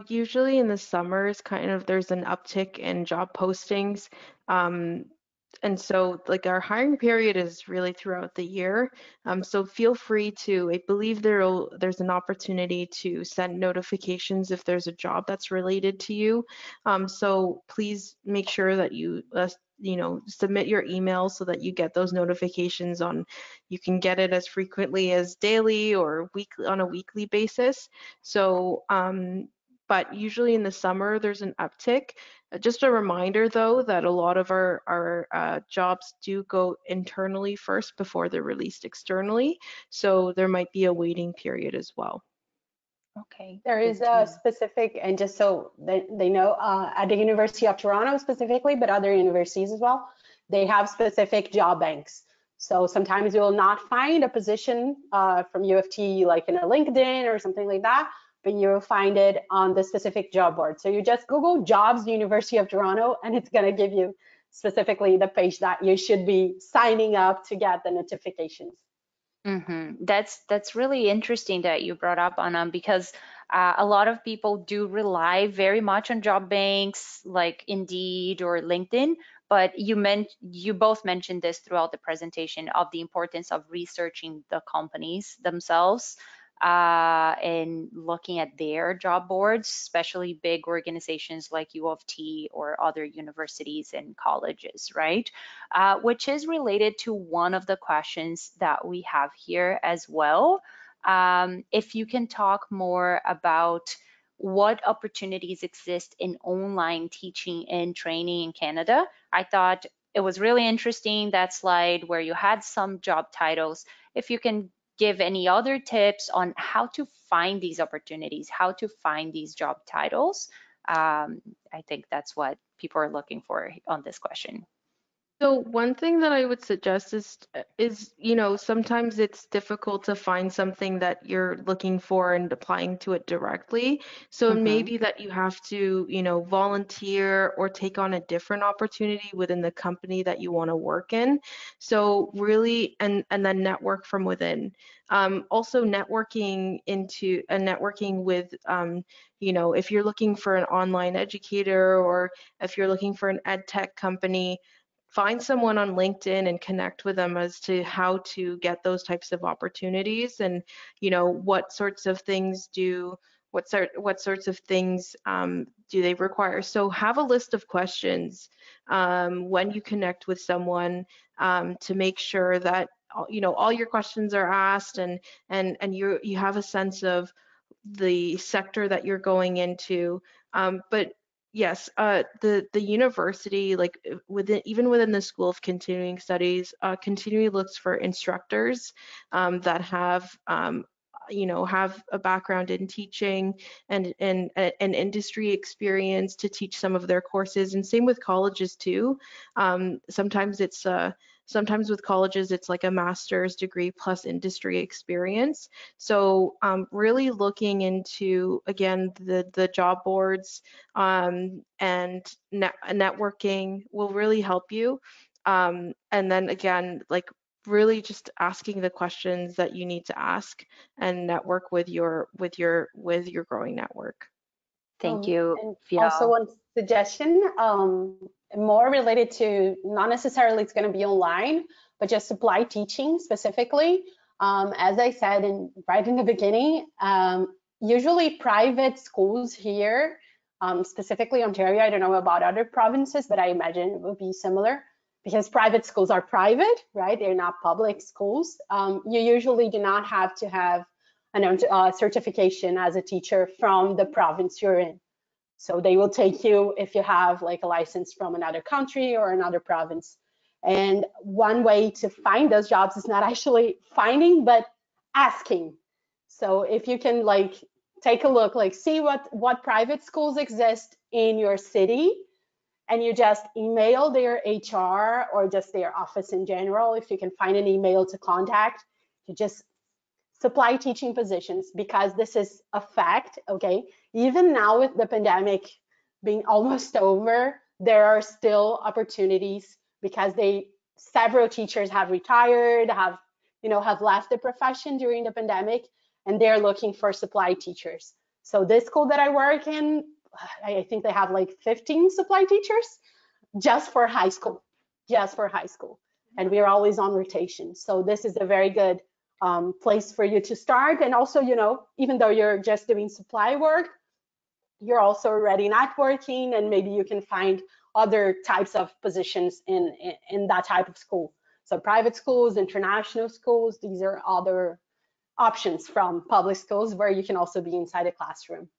usually in the summers, kind of there's an uptick in job postings. Um, and so like our hiring period is really throughout the year. So feel free to, I believe there's an opportunity to send notifications if there's a job that's related to you. So please make sure that you submit your email so that you get those notifications you can get it as frequently as daily or weekly on a weekly basis. So, but usually in the summer, there's an uptick. Just a reminder, though, that a lot of our jobs do go internally first before they're released externally. So there might be a waiting period as well. Okay, There good is to a know. specific, and just so they know, at the University of Toronto specifically, but other universities as well, they have specific job banks. So sometimes you will not find a position from U of T like in a LinkedIn or something like that, but you'll find it on the specific job board. So you just Google jobs University of Toronto, and it's going to give you specifically the page that you should be signing up to get the notifications. That's really interesting that you brought up, Anam, because a lot of people do rely very much on job banks like Indeed or LinkedIn. But you both mentioned this throughout the presentation of the importance of researching the companies themselves and looking at their job boards, especially big organizations like U of T or other universities and colleges, right? Which is related to one of the questions that we have here as well. If you can talk more about what opportunities exist in online teaching and training in Canada. I thought it was really interesting, that slide where you had some job titles. If you can give any other tips on how to find these opportunities, how to find these job titles, I think that's what people are looking for on this question. So one thing that I would suggest is sometimes it's difficult to find something that you're looking for and applying to it directly. So Mm-hmm. maybe that you have to volunteer or take on a different opportunity within the company that you want to work in. So really, and then network from within. Also networking with, if you're looking for an online educator or if you're looking for an ed tech company, find someone on LinkedIn and connect with them as to how to get those types of opportunities and what sorts of things do they require. So have a list of questions when you connect with someone to make sure that all your questions are asked and you have a sense of the sector that you're going into. But yes, the university, like even within the School of Continuing Studies, continually looks for instructors that have have a background in teaching and an industry experience to teach some of their courses. And same with colleges too. Sometimes with colleges, it's like a master's degree plus industry experience. So really looking into, again, the job boards and networking will really help you. And then again, like really just asking the questions that you need to ask and network with your growing network. Thank you, And also Viel. one suggestion, more related to, not necessarily it's going to be online, but just supply teaching specifically. As I said right in the beginning, usually private schools here, specifically Ontario, I don't know about other provinces, but I imagine it will be similar because private schools are private, right? They're not public schools. You usually do not have to have a certification as a teacher from the province you're in. So they will take you if you have like a license from another country or another province. And one way to find those jobs is not actually finding, but asking. So if you can like take a look, like see what private schools exist in your city, and you just email their HR or just their office in general, if you can find an email to contact, you just supply teaching positions, because this is a fact, okay? Even now with the pandemic being almost over, there are still opportunities because several teachers have retired, have left the profession during the pandemic, and they're looking for supply teachers. So this school that I work in, I think they have like 15 supply teachers just for high school, and we're always on rotation. So this is a very good place for you to start. And also, even though you're just doing supply work, you're also already networking, and maybe you can find other types of positions in that type of school. So private schools, international schools, these are other options from public schools where you can also be inside a classroom.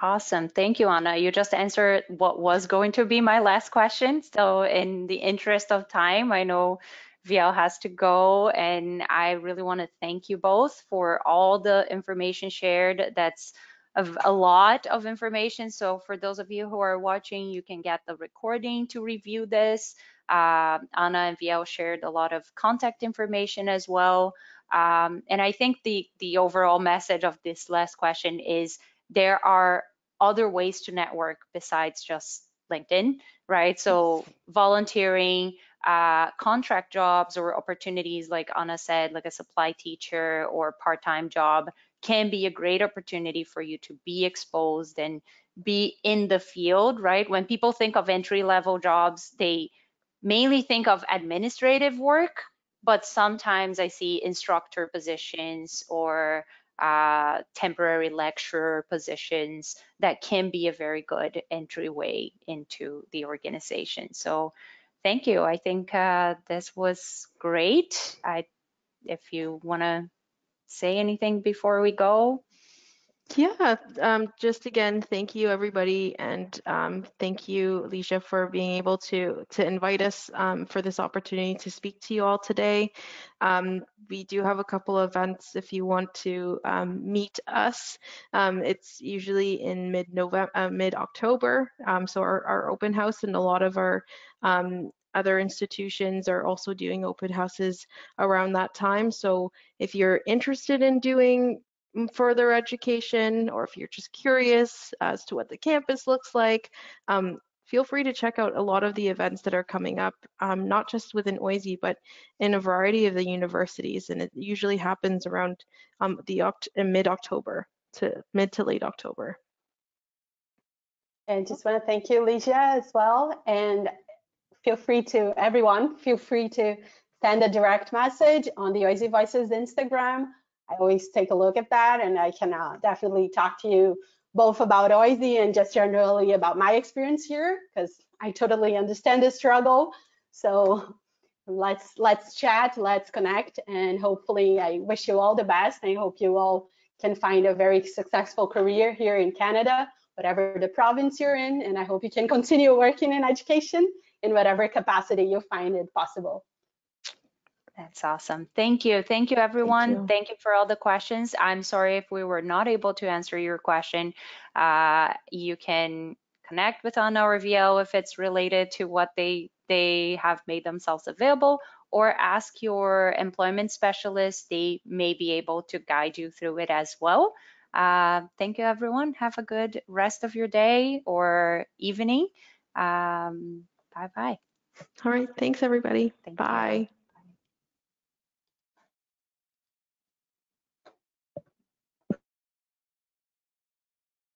Awesome. Thank you, Anna. You just answered what was going to be my last question. So in the interest of time, I know Viel has to go, and I really want to thank you both for all the information shared. That's a lot of information. So for those of you who are watching, you can get the recording to review this. Anna and Viel shared a lot of contact information as well. And I think the overall message of this last question is there are other ways to network besides just LinkedIn, right? So volunteering, contract jobs or opportunities, like Anna said, like a supply teacher or part-time job, can be a great opportunity for you to be exposed and be in the field, right? When people think of entry-level jobs, they mainly think of administrative work, but sometimes I see instructor positions or temporary lecturer positions that can be a very good entryway into the organization. So thank you. I think this was great. If you want to say anything before we go. Yeah, just again, thank you everybody, and thank you, Alicia, for being able to invite us for this opportunity to speak to you all today. We do have a couple of events if you want to meet us. It's usually in mid-October. So our open house and a lot of our other institutions are also doing open houses around that time. So if you're interested in doing further education, or if you're just curious as to what the campus looks like, feel free to check out a lot of the events that are coming up, not just within OISE, but in a variety of the universities. And it usually happens around mid-October to mid to late October. And just want to thank you, Alicia, as well. And feel free to send a direct message on the OISE Voices Instagram. I always take a look at that, and I can definitely talk to you both about OISE and just generally about my experience here, because I totally understand the struggle. So let's chat, let's connect, and hopefully I wish you all the best. I hope you all can find a very successful career here in Canada, whatever the province you're in, and I hope you can continue working in education in whatever capacity you find it possible. That's awesome. Thank you. Thank you, everyone. you. Thank you for all the questions. I'm sorry if we were not able to answer your question. You can connect with our VL if it's related to what they have made themselves available, or ask your employment specialist. They may be able to guide you through it as well. Thank you, everyone. Have a good rest of your day or evening. Bye-bye. All right. Thanks, everybody. Thank Bye. you.